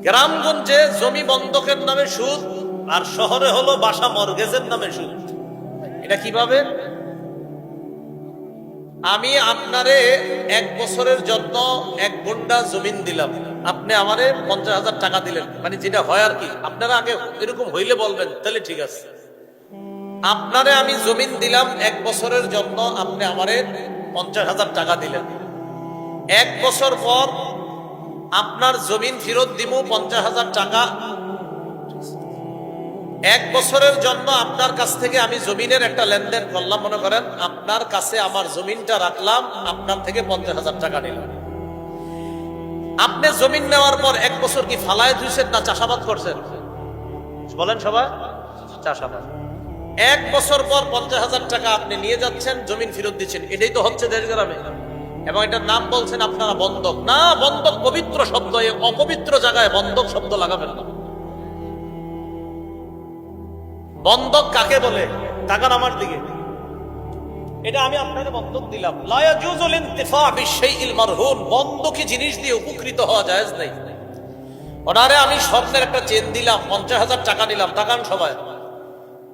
গ্রামগঞ্জে জমি বন্ধকের নামে সুদ, আর শহরে হলো বাসা মর্গেজের নামে সুদ। এটা কিভাবে? আমি আপনারে 1 বছরের জন্য 1 গুণ্ঠা জমিন দিলাম, আপনি আমারে 50,000 টাকা দিলেন, মানে যেটা হয় আর কি। আপনারা আগে এরকম হইলে বলবেন, তাহলে ঠিক আছে। আপনারে আমি জমিন দিলাম 1 বছরের জন্য, আপনি আমারে 50,000 টাকা দিলেন। 1 বছর পর আপনার জমিন ফেরত দিব 50,000 টাকা। 1 বছরের জন্য আপনার কাছ থেকে আমি জমিনের একটা লেনদেন করলাম, মনে করেন আপনার কাছে আমার জমিনটা রাখলাম, আপনার থেকে 50,000 টাকা নিলাম। আপনি জমিন নেওয়ার পর 1 বছর কি ফালায় ধুইছেন না চাষাবাদ করছেন? বলেন সবাই, চাষাবাদ। 1 বছর পর 50,000 টাকা আপনি নিয়ে যাচ্ছেন, জমিন ফেরত দিচ্ছেন। এটাই তো হচ্ছে দেশ গ্রামে। এবং এটার নাম বলছেন আপনারা বন্ধক। না, বন্ধক পবিত্র শব্দ, এই অপবিত্র জায়গায় বন্ধক শব্দ লাগাবেন না। বন্ধক কাকে বলে? তাকান আমার দিকে। এটা আমি আপনাকে বন্ধক দিলাম। লা ইয়াজুজুল ইনতিফা বিশাইইল মারহুন, বন্ধকি জিনিস দিয়ে উপকৃত হওয়া জায়েজ নাই। ওনারে আমি স্বর্ণের একটা চেন দিলাম, 50,000 টাকা নিলাম। তাকান সবাই,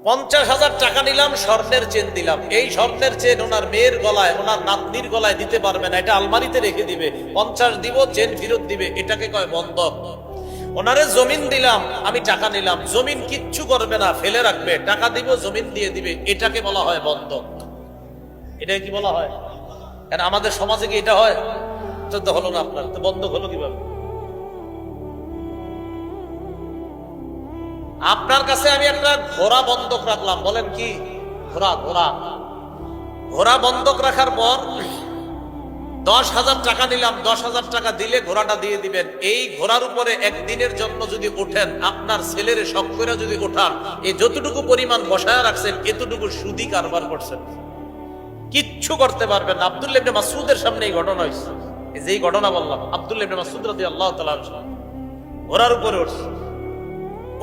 50,000 টাকা নিলাম, স্বর্ণের চেন দিলাম। এই স্বর্ণের চেন ওনার মেয়ের গলায়, ওনার নাতনির গলায় দিতে পারবে না, এটা আলমারিতে রেখে দিবে। 50 দিব, চেন ফেরত দিবে, এটাকে কয় বন্ধক। ওনারে জমিন দিলাম, আমি টাকা নিলাম, জমিন কিচ্ছু করবে না, ফেলে রাখবে, টাকা দিব, জমিন দিয়ে দিবে, এটাকে বলা হয় বন্ধক। এটা কি বলা হয়? কারণ আমাদের সমাজে কি এটা হয়? তো হলো না আপনার, তো বন্ধক হলো কিভাবে? আপনার কাছে আমি একটা ঘোড়া বন্ধক রাখলাম, বলেন কি? ঘোড়া। ঘোড়া বন্ধক রাখার পর 10,000 টাকা নিলাম, 10,000 টাকা দিলে ঘোড়াটা দিয়ে দিবেন। এই ঘোড়ার উপরে একদিনের জন্য যদি ওঠেন, আপনার ছেলের শখ করে যদি ওঠান, এই যতটুকু পরিমাণ বসায় রাখছেন, এতটুকু সুদি কারবার করছেন, কিচ্ছু করতে পারবেন না। আব্দুল্লাহ ইবনে মাসউদের সামনে এই ঘটনা হয়েছে। এই যে ঘটনা বললাম, আব্দুল্লাহ ইবনে মাসউদ রাদিয়াল্লাহু তাআলা ঘোড়ার উপরে উঠছে।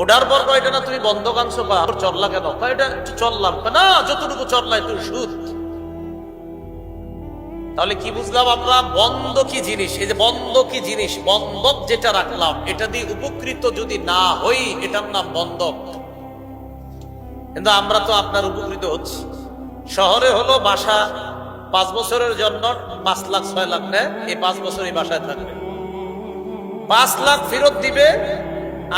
ওঠার পর কয়, এটা না তুমি বন্ধক আনছো, বা আর চললা কেন? কয়, এটা একটু চললাম। না, যতটুকু চললাই তুই সুদ। তাহলে কি বুঝলাম আমরা? বন্ধকি জিনিস, এই যে বন্ধকি জিনিস, বন্ধক যেটা রাখলাম, এটা দিয়ে উপকৃত যদি না হই, এটার নাম বন্ধক। কিন্তু আমরা তো আপনার উপকৃত হচ্ছি। শহরে হলো বাসা 5 বছরের জন্য 5 লাখ 6 লাখ নেয়, এই 5 বছর এই বাসায় থাকবে, 5 লাখ ফেরত দিবে,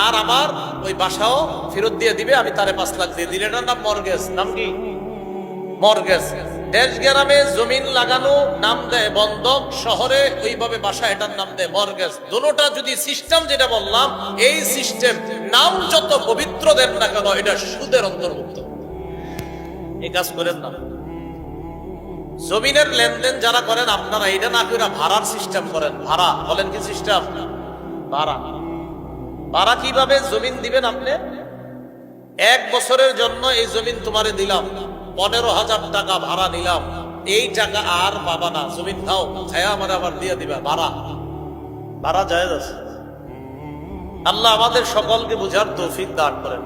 আর আমার ওই বাসাও ফেরত দিয়ে দিবে, আমি তারে 5 লাখ দিয়ে দিলে, এটার নাম মর্গেজ। নাম কি? মর্গেজ। দেশ গ্রামে জমিন লাগানো নাম দেয় বন্ধক, শহরে ওইভাবে বাসা, এটার নাম দেয় মর্গেজ। দুটোটা যদি সিস্টেম যেটা বললাম, এই সিস্টেম নাম যত পবিত্র দেন না কেন, এটা সুদের অন্তর্ভুক্ত। এই কাজ করেন না। জমিনের লেনদেন যারা করেন আপনারা, এটা না করে ভাড়ার সিস্টেম করেন। ভাড়া, বলেন কি সিস্টেম? ভাড়া। ভাড়া কিভাবে? জমিন দিবেন আপনি, 1 বছরের জন্য এই জমিন তোমারে দিলাম, 15,000 টাকা ভাড়া নিলাম, এই টাকা আর পাবা না, জমিন খাও, খায়া আমার আবার দিয়ে দিবা। ভাড়া, ভাড়া জায়েজ আছে। আল্লাহ আমাদের সকলকে বুঝার তৌফিক দান করেন।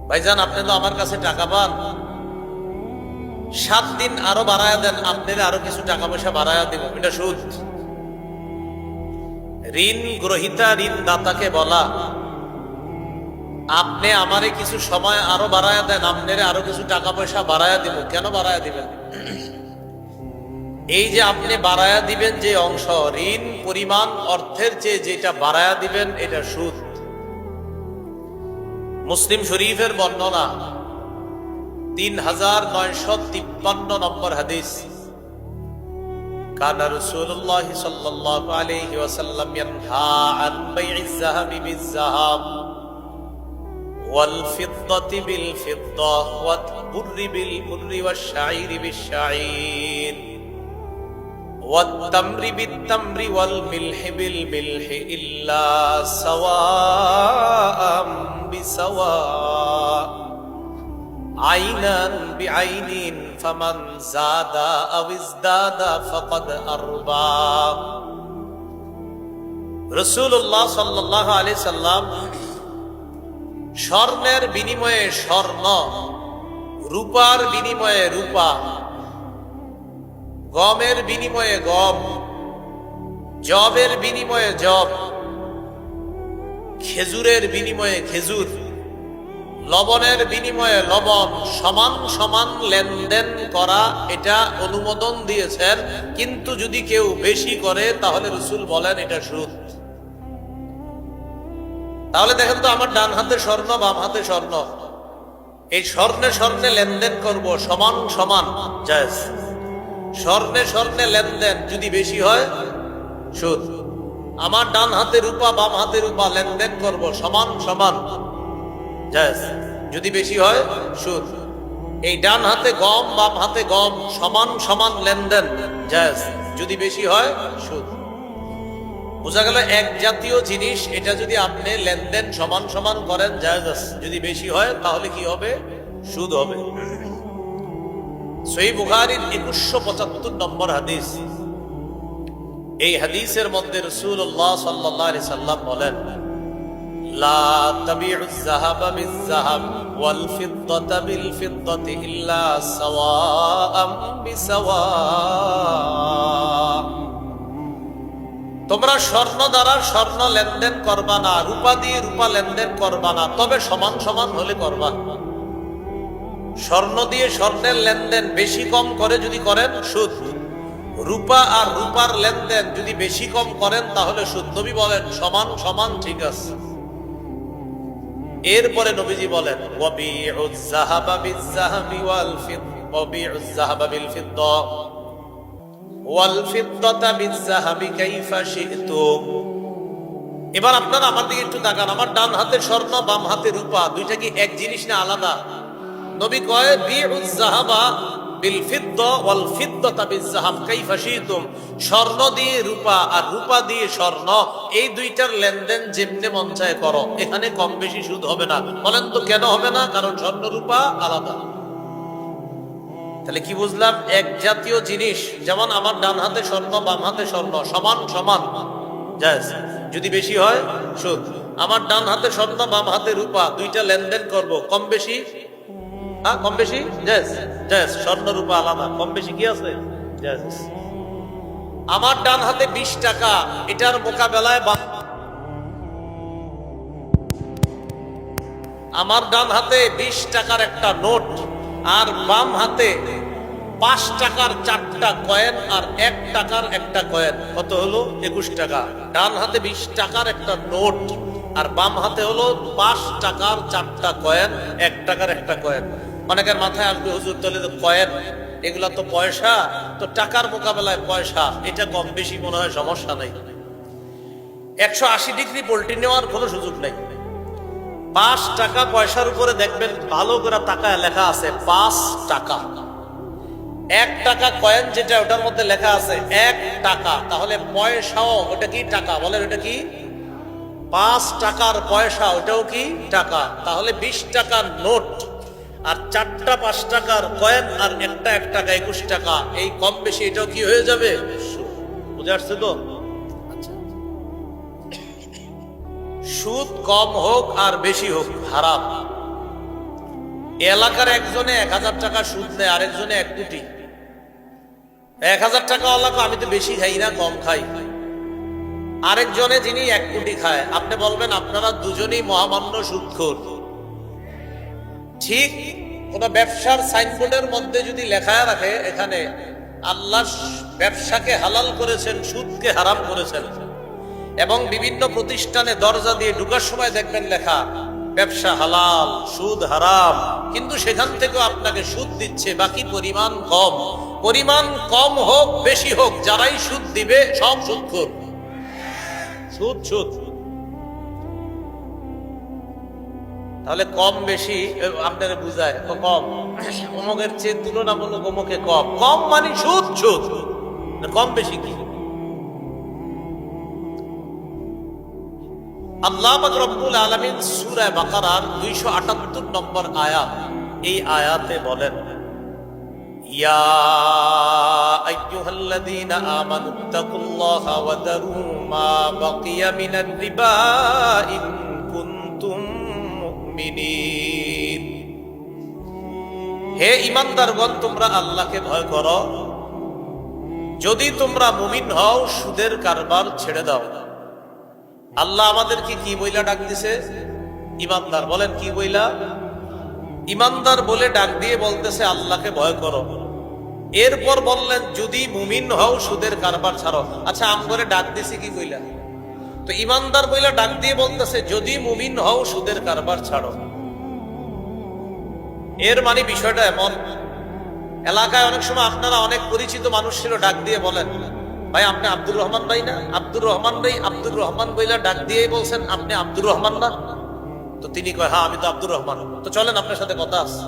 ভাইজান, আপনি তো আমার কাছে টাকা পান, 7 দিন আরো বাড়ায়া দেন, আপনার আরো কিছু টাকা পয়সা বাড়ায়া দিব, এটা সুদ। ঋণ গ্রহীতা ঋণ দাতাকে বলা, আপনি আমারে কিছু সময় আরো বাড়ায়া দেন, আপনারে আরো কিছু টাকা পয়সা বাড়ায়া দিব। কেন বাড়ায়া দিবেন? এই যে আপনি বাড়ায়া দিবেন যে অংশ, ঋণ পরিমাণ অর্থের চেয়ে যেটা বাড়ায়া দিবেন, এটা সুদ। মুসলিম শরীফের বর্ণনা, 3953 নম্বর হাদিস। কানা রাসূলুল্লাহ সাল্লাল্লাহু আলাইহি ওয়াসাল্লাম ইয়ানহা আন বাই'iz যাহাবি বিজ-যাহাব ওয়াল ফিদ্দাতি বিল ফিদ্দাহ ওয়াল বুররি বিল বুররি ওয়াশ শাঈরি বিশ শাঈর ওয়াত তামরি বিত তামরি ওয়াল মিলহি বিল মিলহি ইল্লা সাওয়াআম বিসাওয়া আইনান বিআইনিন ফামান যাদা আও ইজদাদা ফাকাদ আরবা। রাসূলুল্লাহ সাল্লাল্লাহু আলাইহি সাল্লাম স্বর্ণের বিনিময়ে স্বর্ণ, রূপার বিনিময়ে রূপা, গমের বিনিময়ে গম, জবের বিনিময়ে জব, খেজুরের বিনিময়ে খেজুর, লবণের বিনিময়ে লবণ, সমান সমান লেনদেন করা, এটা অনুমোদন দিয়েছেন। কিন্তু যদি কেউ বেশি করে তাহলে রাসূল বলেন এটা সুদ। তাহলে দেখেন তো, আমার ডান হাতে স্বর্ণ, বাম হাতে স্বর্ণ, এই স্বর্ণে স্বর্ণে লেনদেন করব, সমান সমান জায়েজ। স্বর্ণে স্বর্ণে লেনদেন যদি বেশি হয় সুদ। আমার ডান হাতে রূপা, বাম হাতে রূপা, লেনদেন করব সমান সমান জায়েজ, যদি বেশি হয় সুদ। এই ডান হাতে গম, বাম হাতে গম, সমান সমান লেনদেন জায়েজ, যদি বেশি হয় সুদ। বোঝা গেল এক জাতীয় জিনিস, এটা যদি আপনি লেনদেন সমান সমান করেন জায়েজ আছে, যদি বেশি হয় তাহলে কি হবে? সুদ হবে। সহিহ বুখারীর 2175 নম্বর হাদিস। এই হাদিসের মধ্যে রাসূলুল্লাহ সাল্লাল্লাহু আলাইহি সাল্লাম বলেন, লা তাবিউয যাহাবা বিয-যাহাব ওয়াল ফিদ্দাতা বিল ফিদ্দাতি ইল্লা সাওয়াআম বিসাওয়া। তোমরা স্বর্ণ দ্বারা স্বর্ণ লেনদেন করবা না, রূপা দিয়ে রূপা লেনদেন করবা না, তবে সমান সমান হলে করবা। স্বর্ণ দিয়ে স্বর্ণের লেনদেন বেশি কম করে যদি করেন সুদ, রূপা আর রূপার লেনদেন যদি বেশি কম করেন তাহলে সুদ। নবী বলেন সমান সমান ঠিক আছে। এরপরে নবীজি বলেন ওয়াবিউয যাহাবা বিয-যাহাবি ওয়াল ফিদ্দা, ওয়াবিউয যাহাবা বিল ফিদ্দা ওয়াল ফিদ্দাতা বিয-যাহাবি কাইফা শি'তুম। এবার আপনারা আমার দিকে একটু তাকান, আমার ডান হাতে স্বর্ণ, বাম হাতে রূপা, দুইটা কি এক জিনিস না আলাদা? নবী কয় বিউয যাহাবা বিল ফিদ্দা ওয়াল ফিদ্দাতা বিয-যাহাব কাইফা শি'তুম। স্বর্ণ দিয়ে রূপা আর রূপা দিয়ে স্বর্ণ, এই দুইটার লেনদেন যেমনে মন চায় করো, এখানে কম বেশি সুদ হবে না। বলেন তো কেন হবে না? কারণ স্বর্ণ রূপা আলাদা। তাহলে কি বুঝলাম? এক জাতীয় জিনিস, যেমন আমার ডান হাতে স্বর্ণ, বাম হাতে স্বর্ণ, সমান সমান জায়েজ, যদি বেশি হয় সুদ। আমার ডান হাতে স্বর্ণ, বাম হাতে রূপা, দুইটা লেনদেন করব, কম বেশি, হ্যাঁ কম বেশি জায়েজ, জায়েজ। স্বর্ণ রূপা আলাদা, কম বেশি কি আছে? জায়েজ। আমার ডান হাতে 20 টাকা, এটার মোকাবেলায় আমার ডান হাতে 20 টাকার একটা নোট, আর বাম হাতে 5 টাকার 4টা কয়েন আর 1 টাকার একটা কয়েন, কত হলো? 21 টাকা। ডান হাতে 20 টাকার একটা নোট, আর বাম হাতে হলো 5 টাকার 4টা কয়েন, 1 টাকার একটা কয়েন। অনেকের মাথায় আসবে, হুজুর তাহলে তো কয়েন, এগুলা তো পয়সা, তো টাকার মোকাবেলায় পয়সা, এটা কম বেশি মনে হয় সমস্যা নাই। 180 ডিগ্রি পল্টি নেওয়ার কোনো সুযোগ নেই। 5 টাকা পয়সার উপরে দেখবেন ভালো করে টাকায় লেখা আছে 5 টাকা। 1 টাকা কয়েন যেটা, ওটার মধ্যে লেখা আছে 1 টাকা, তাহলে পয়সাও ওটা কি টাকা? বলেন ওটা কি? 5 টাকার পয়সা, ওটাও কি টাকা? তাহলে 20 টাকার নোট আর 4টা 5 টাকার কয়েন আর একটা 1 টাকা 21 টাকা, এই কম বেশি এটাও কি হয়ে যাবে? বুঝে আসছে তো? সুদ কম হোক আর বেশি হোক হারাম। এলাকার একজনে 1000 টাকা সুদ নেয়, আরেকজনে 1 কোটি। 1000 টাকা ওয়ালা আমি তো বেশি খাই না, কম খাই। আরেকজনে যিনি 1 কোটি খায়, আপনি বলবেন আপনারা দুজনেই মহামান্য সুদখোর। ঠিক কোন ব্যবসার সাইনবোর্ডের মধ্যে যদি লেখা রাখে এখানে আল্লাহ ব্যবসাকে হালাল করেছেন, সুদকে হারাম করেছেন, এবং বিভিন্ন প্রতিষ্ঠানে দরজা দিয়ে ঢুকার সময় দেখবেন লেখা ব্যবসা হালাল, সুদ হারাম, কিন্তু সেখান থেকেও আপনাকে সুদ দিচ্ছে, বাকি পরিমাণ কম। পরিমাণ কম হোক বেশি হোক, যারাই সুদ দিবে সব সুদখোর। সুদ সুদ। তাহলে কম বেশি আপনারা বুঝায়, কম অমুকের চেয়ে তুলনামূলক অমুকে কম, কম মানে সুদ সুদ, কম বেশি কি? আল্লাহ পাক রব্বুল আলামিন সূরা বাকারার 278 নম্বর আয়াত, এই আয়াতে বলেন ইয়া আইয়ুহাল্লাযীনা আমানুত্তাকুল্লাহা ওয়া দারু মা বাকিয়া মিনার রিবা ইন কুনতুম মুমিনিন। হে ঈমানদারগণ, তোমরা আল্লাহকে ভয় করো, যদি তোমরা মুমিন হও সুদের কারবার ছেড়ে দাও। আল্লাহ আমাদেরকে কি বইলা ডাক দিছে? ইমানদার। বলেন কি বইলা? ইমানদার বলে ডাক দিয়ে বলতেছে আল্লাহকে ভয় করো। এরপর বললেন যদি মুমিন হও সুদের কারবার ছাড়ো। আচ্ছা, আমগরে ডাক দিছি কি বইলা? তো ইমানদার বইলা ডাক দিয়ে বলতেছে যদি মুমিন হও সুদের কারবার ছাড়ো। এর মানে বিষয়টা এমন, এলাকায় অনেক সময় আপনারা অনেক পরিচিত মানুষ ছিল, ডাক দিয়ে বলেন ভাই আপনি আব্দুর রহমান ভাই না? আব্দুর রহমান ভাই, আব্দুর রহমান বইলা ডাক দিয়ে বলছেন আপনি আব্দুর রহমান না? তো তিনি কয় হ্যাঁ আমি তো আব্দুর রহমান। তো চলেন আপনার সাথে কথা আছে।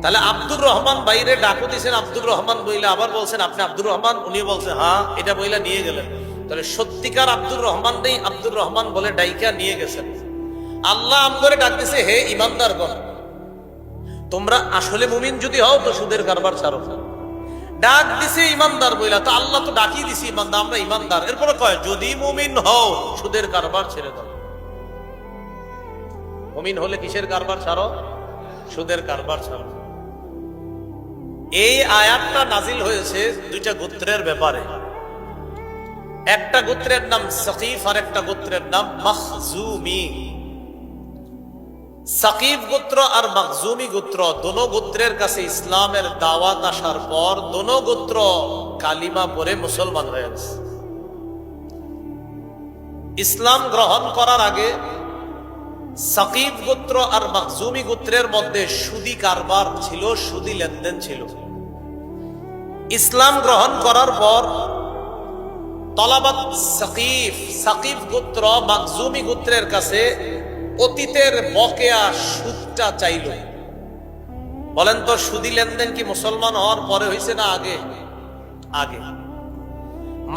তাহলে আব্দুর রহমান বাইরে ডাকু দিয়েছেন আব্দুর রহমান বইলা, আবার বলছেন আপনি আব্দুর রহমান। উনি বলছেন হ্যাঁ, এটা বইলা নিয়ে গেলেন। তাহলে সত্যিকার আব্দুর রহমান নেই, আব্দুর রহমান বলে ডাইকা নিয়ে গেছেন। আল্লাহ আমগরে ডাক দিছে হে ইমানদারগণ, তোমরা আসলে মুমিন যদি হও তো সুদের কারবার ছাড়ো। ডাক দিছে ইমানদার বইলা, তো আল্লাহ তো ডাকিয়ে দিছে ইমানদার, আমরা ইমানদার। এরপরে কয় যদি মুমিন হও সুদের কারবার ছেড়ে দাও। মুমিন হলে কিসের কারবার ছাড়ো? সুদের কারবার ছাড়ো। এই আয়াতটা নাজিল হয়েছে দুইটা গোত্রের ব্যাপারে। একটা গোত্রের নাম সাকিফ আর একটা গোত্রের নাম মাখজুমি। সাকিফ গোত্র আর মাখজুমি গোত্র দোনো গোত্রের কাছে ইসলামের দাওয়াত আসার পর দোনো গোত্র কালিমা পড়ে মুসলমান হয়ে গেছে। ইসলাম গ্রহণ করার আগে সাকিফ গোত্র আর মাখজুমি গোত্রের মধ্যে সুদি কারবার ছিল, সুদি লেনদেন ছিল। ইসলাম গ্রহণ করার পর তলাবাত সাকিফ, সাকিফ গোত্র মাখজুমি গোত্রের কাছে অতীতের বকেয়া সুদটা চাইল। বলেন তো সুদি লেনদেন কি মুসলমান হওয়ার পরে হয়েছে না আগে? আগে।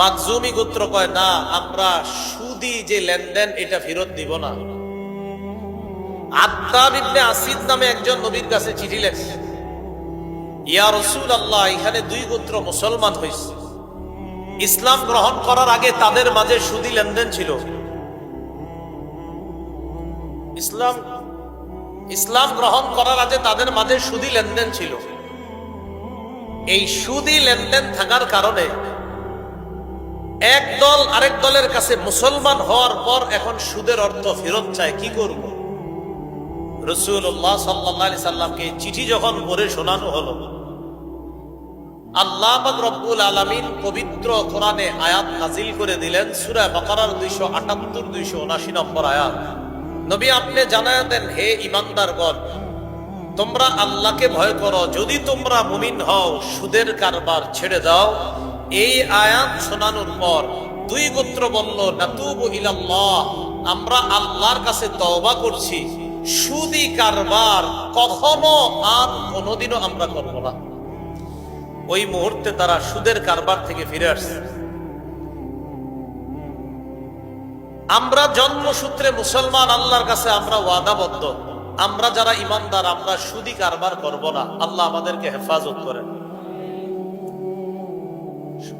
মাখজুমি গোত্র কয় না, আমরা সুদি যে লেনদেন এটা ফেরত দিব না। আত্তাব ইবনে আসিদ নামে একজন নবীর কাছে চিঠি লেখছে, ইয়া রাসূলুল্লাহ, এখানে দুই গোত্র মুসলমান হয়েছে। ইসলাম গ্রহণ করার আগে তাদের মাঝে সুদি লেনদেন ছিল। ইসলাম গ্রহণ করার আগে তাদের মাঝে সুদি লেনদেন ছিল। এই সুদি লেনদেন থাকার কারণে এক দল আরেক দলের কাছে মুসলমান হওয়ার পর এখন সুদের অর্থ ফেরত চায়। কি করব? রাসূলুল্লাহ সাল্লাল্লাহু আলাইহি সাল্লামকে চিঠি যখন পড়ে শোনানো হলো, আল্লাহ পাক রব্বুল আলামিন পবিত্র কোরআনে আয়াত নাজিল করে দিলেন। সূরা বাকারার 278 279 নম্বর আয়াত। নবী আপনি জানায়া দেন হে ঈমানদারগণ, তোমরা আল্লাহকে ভয় করো, যদি তোমরা মুমিন হও সুদের কারবার ছেড়ে দাও। এই আয়াত শোনানোর পর দুই গোত্র বলল নাতুবু ইলাল্লাহ, আমরা আল্লাহর কাছে তওবা করছি, সুদি কারবার কখনো আর কোনোদিনও আমরা করব না। ওই মুহূর্তে তারা সুদের কারবার থেকে ফিরে আসছে। আমরা জন্মসূত্রে মুসলমান, আল্লাহর কাছে আমরা ওয়াদাবদ্ধ, আমরা যারা ইমানদার আমরা সুদি কারবার করব না। আল্লাহ আমাদেরকে হেফাজত করেন।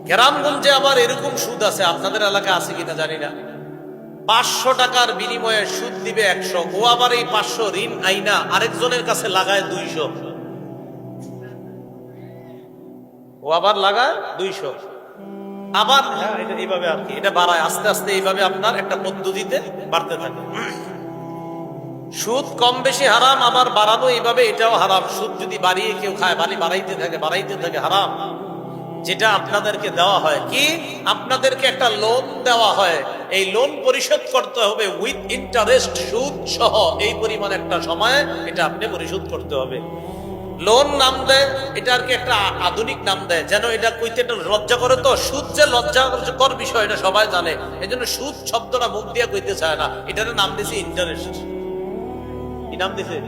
গ্রামগঞ্জে আবার এরকম সুদ আছে, আপনাদের এলাকায় আছে কিনা জানি না। 500 টাকার বিনিময়ে সুদ দিবে 100, ও আবার এই 500 ঋণ আইনা আরেকজনের কাছে লাগায় 200, ও আবার লাগায় 200, আবার হ্যাঁ এটা এইভাবে আর কি, এটা বাড়ায় আস্তে আস্তে, এইভাবে আপনার একটা পদ্ধতিতে বাড়তে থাকে। সুদ কম বেশি হারাম, আবার বাড়ানো এইভাবে এটাও হারাম। সুদ যদি বাড়িয়ে কেউ খায়, বাড়াইতে থাকে হারাম। যেটা আপনাদেরকে দেওয়া হয় কি, আপনাদেরকে একটা লোন দেওয়া হয়, এই লোন পরিশোধ করতে হবে উইথ ইন্টারেস্ট, সুদ সহ এই পরিমাণ একটা সময় এটা আপনি পরিশোধ করতে হবে। লোন নাম দেয়, এটা আর কি একটা আধুনিক নাম দেয়, যেন এটা কইতে একটা লজ্জা করে। তো সুদ যে লজ্জাকর বিষয় এটা সবাই জানে, এই জন্য সুদ শব্দটা মুখ দিয়ে কইতে চায় না, এটার নাম দিছে ইন্টারেস্ট। কি নাম দিছে?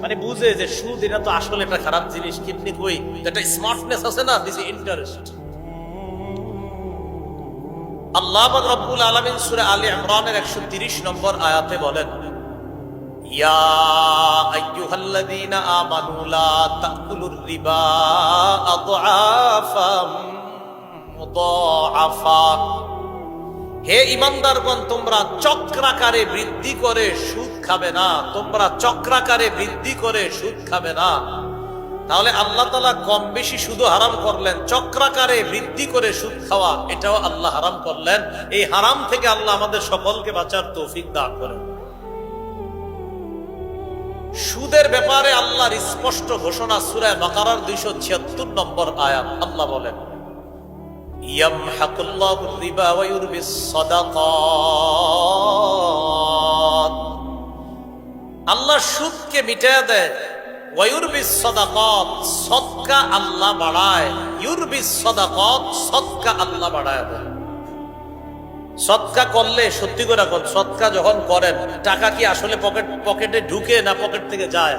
মানে বুঝে যে সুদ এটা তো আসলে একটা খারাপ জিনিস, কিন্তু কই একটা স্মার্টনেস আছে না, দিছে ইন্টারেস্ট। আল্লাহ পাক রব্বুল আলামিন সূরা আলে ইমরানের 130 নম্বর আয়াতে বলেন, ইয়া আইয়ুহাল্লাযীনা আমানু লা তাকুলুর রিবা আদআফাম মুদাআফা। হে ঈমানদারগণ, তোমরা চক্রাকারে বৃদ্ধি করে সুদ খাবে না, তোমরা চক্রাকারে বৃদ্ধি করে সুদ খাবে না। তাহলে আল্লাহ তাআলা কম বেশি শুধু হারাম করলেন, চক্রাকারে বৃদ্ধি করে সুদ খাওয়া এটাও আল্লাহ হারাম করলেন। এই হারাম থেকে আল্লাহ আমাদের সকলকে বাঁচার তৌফিক দান করেন। সুদের ব্যাপারে আল্লাহর স্পষ্ট ঘোষণা সূরা বাকারার 276 নম্বর আয়াত। আল্লাহ বলেন, ইয়ামহাকুল্লাহু রিবা ওয়া ইউরবিস সাদাকাত। আল্লাহ সুদকে মিটায় দেয়, ওয়া ইউরবিস সাদাকাত, সদকা আল্লাহ বাড়ায়, ইউরবিস সাদাকাত, সদকা আল্লাহ বাড়ায় দেয়। সদকা করলে সত্যি করে কর, সদকা যখন করেন টাকা কি আসলে পকেটে ঢুকে না পকেট থেকে যায়?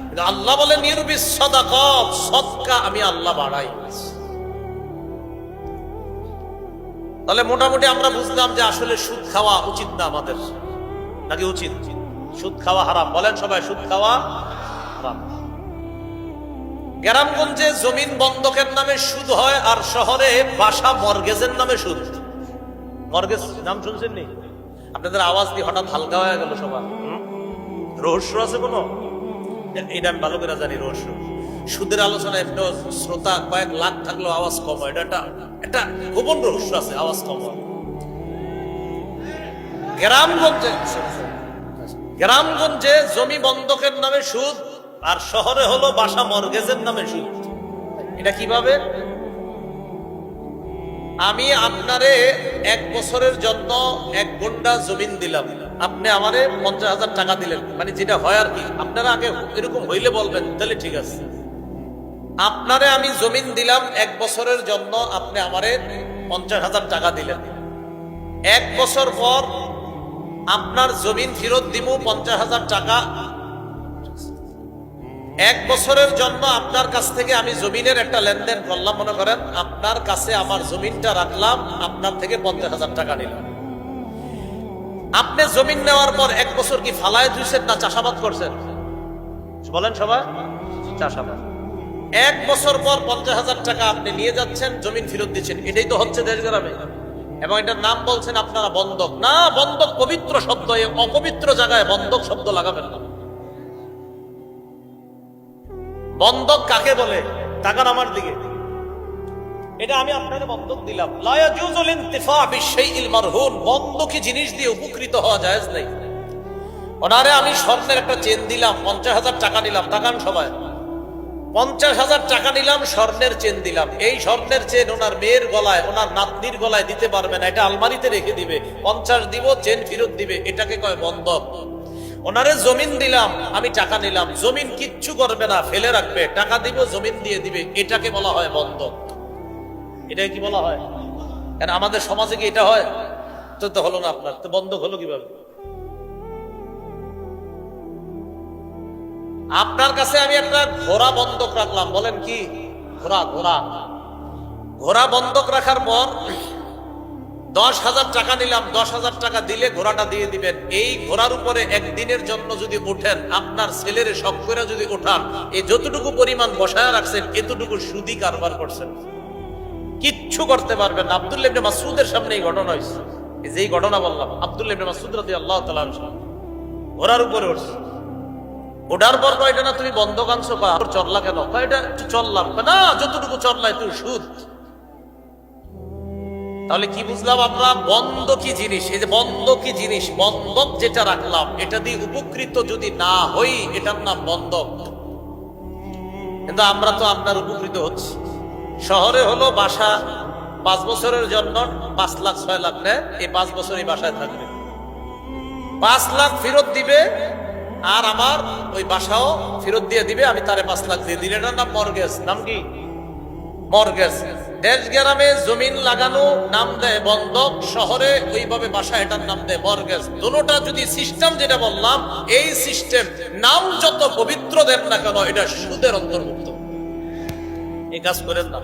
কিন্তু আল্লাহ বলেন ইউরবিস সাদাকাত, সদকা আমি আল্লাহ বাড়াই। তাহলে মোটামুটি আমরা বুঝলাম যে আসলে সুদ খাওয়া উচিত না আমাদের, নাকি উচিত? সুদ খাওয়া হারাম। বলেন সবাই, সুদ খাওয়া হারাম। গ্রামগঞ্জে জমিন বন্ধকের নামে সুদ হয়, আর শহরে বাসা মর্গেজের নামে সুদ। মর্গেজ নাম শুনছেন নি? আপনাদের আওয়াজ দিয়ে হঠাৎ হালকা হয়ে গেল সবার। রহস্য আছে কোনো? এটা আমি ভালো করে জানি রহস্য। সুদের আলোচনায় একটা শ্রোতা কয়েক লাখ থাকলেও আওয়াজ কম হয়, এটা একটা গোপন রহস্য আছে, আওয়াজ কম হয়। গ্রামগঞ্জে জমি বন্ধকের নামে সুদ, আর শহরে হলো বাসা মর্গেজের নামে সুদ। এটা কিভাবে? আমি আপনারে 1 বছরের জন্য 1 গুণ্ঠা জমিন দিলাম, আপনি আমারে 50,000 টাকা দিলেন, মানে যেটা হয় আর কি। আপনারা আগে এরকম হইলে বলবেন, তাহলে ঠিক আছে। আপনারে আমি জমিন দিলাম 1 বছরের জন্য, আপনি আমারে 50,000 টাকা দিলেন। 1 বছর পর আপনার জমিন ফেরত দিব 50,000 টাকা। 1 বছরের জন্য আপনার কাছ থেকে আমি জমিনের একটা লেনদেন করলাম, মনে করেন আপনার কাছে আমার জমিনটা রাখলাম, আপনার থেকে 50,000 টাকা নিলাম। আপনি জমিন নেওয়ার পর 1 বছর কি ফালায় ধুইছেন না চাষাবাদ করছেন? বলেন সবাই, চাষাবাদ। 1 বছর পর 50,000 টাকা আপনি নিয়ে যাচ্ছেন, জমিন ফেরত দিচ্ছেন। এটাই তো হচ্ছে দেশ গ্রামে। এবং এটার নাম বলছেন আপনারা বন্ধক। না, বন্ধক পবিত্র শব্দ, অপবিত্র জায়গায় বন্ধক শব্দ লাগাবেন না। বন্ধক কাকে বলে? তাকান আমার দিকে। এটা আমি আপনাকে বন্ধক দিলাম। লা ইয়াজুজুল ইনতিফা বিশাইইল মারহুন, বন্ধকি জিনিস দিয়ে উপকৃত হওয়া জায়েজ নেই। ওনারে আমি স্বর্ণের একটা চেন দিলাম, 50,000 টাকা নিলাম। তাকান সবাই, 50,000 টাকা নিলাম, স্বর্ণের চেন দিলাম। এই স্বর্ণের চেন ওনার মেয়ের গলায়, ওনার নাতনির গলায় দিতে পারবে না, এটা আলমারিতে রেখে দিবে। 50 দিব, চেন ফেরত দিবে, এটাকে কয় বন্ধক। ওনারে জমিন দিলাম, আমি টাকা নিলাম, জমিন কিচ্ছু করবে না, ফেলে রাখবে, টাকা দিব, জমিন দিয়ে দিবে, এটাকে বলা হয় বন্ধক। এটাকে কি বলা হয়? কারণ আমাদের সমাজে কি এটা হয়? তো হলো না আপনার, তো বন্ধক হলো কিভাবে? আপনার কাছে আমি একটা ঘোড়া বন্ধক রাখলাম, বলেন কি? ঘোড়া বন্ধক রাখার পর 10,000 টাকা নিলাম, 10,000 টাকা দিলে ঘোড়াটা দিয়ে দিবেন। এই ঘোড়ার উপরে একদিনের জন্য যদি ওঠেন, আপনার ছেলেরে শখ করে যদি ওঠান, এই যতটুকু পরিমাণ বসায় রাখছেন এতটুকু সুদি কারবার করছেন, কিচ্ছু করতে পারবেন না। আব্দুল্লাহ ইবনে মাসউদের সামনে এই ঘটনা হয়েছে। এই যে ঘটনা বললাম, আব্দুল্লাহ ইবনে মাসউদ রাদিয়াল্লাহু তাআলা ঘোড়ার উপরে উঠছে। ওঠার পর কয়, এটা না তুমি বন্ধক আনছো, চললা কেন? এটা একটু চললাম। না, যতটুকু চললাই তুই সুদ। তাহলে কি বুঝলাম আমরা? বন্ধকি জিনিস, এই যে বন্ধকি জিনিস, বন্ধক যেটা রাখলাম, এটা দিয়ে উপকৃত যদি না হই, এটার নাম বন্ধক। কিন্তু আমরা তো আপনার উপকৃত হচ্ছি। শহরে হলো বাসা 5 বছরের জন্য 5 লাখ 6 লাখ নেয়, এই 5 বছর এই বাসায় থাকবে, 5 লাখ ফেরত দিবে, আর আমার ওই বাসাও ফেরত দিয়ে দিবে, আমি তারে 5 লাখ দিয়ে দিলে, এটার নাম মর্গেজ। নাম কি? মর্গেজ। দেশ গ্রামে জমিন লাগানো নাম দেয় বন্ধক, শহরে ওইভাবে বাসা, এটার নাম দেয় মর্গেজ। দুটোটা যদি সিস্টেম যেটা বললাম, এই সিস্টেম নাম যত পবিত্র দেন না কেন, এটা সুদের অন্তর্ভুক্ত। এই কাজ করেন না।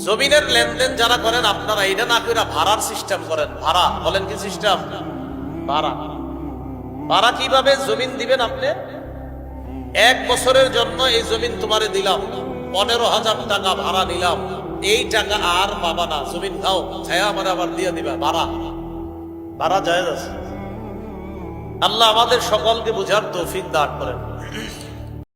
জমিনের লেনদেন যারা করেন আপনারা, এটা না করে ভাড়ার সিস্টেম করেন। ভাড়া, বলেন কি সিস্টেম? ভাড়া কিভাবে? জমিন দিবেন আপনি, 1 বছরের জন্য এই জমিন তোমারে দিলাম, 15,000 টাকা ভাড়া নিলাম, এই টাকা আর পাবা না, জমিন খাও, ছায়া আমার আবার দিয়ে দিবা। ভাড়া জায়েজ আছে। আল্লাহ আমাদের সকলকে বুঝার তৌফিক দান করেন।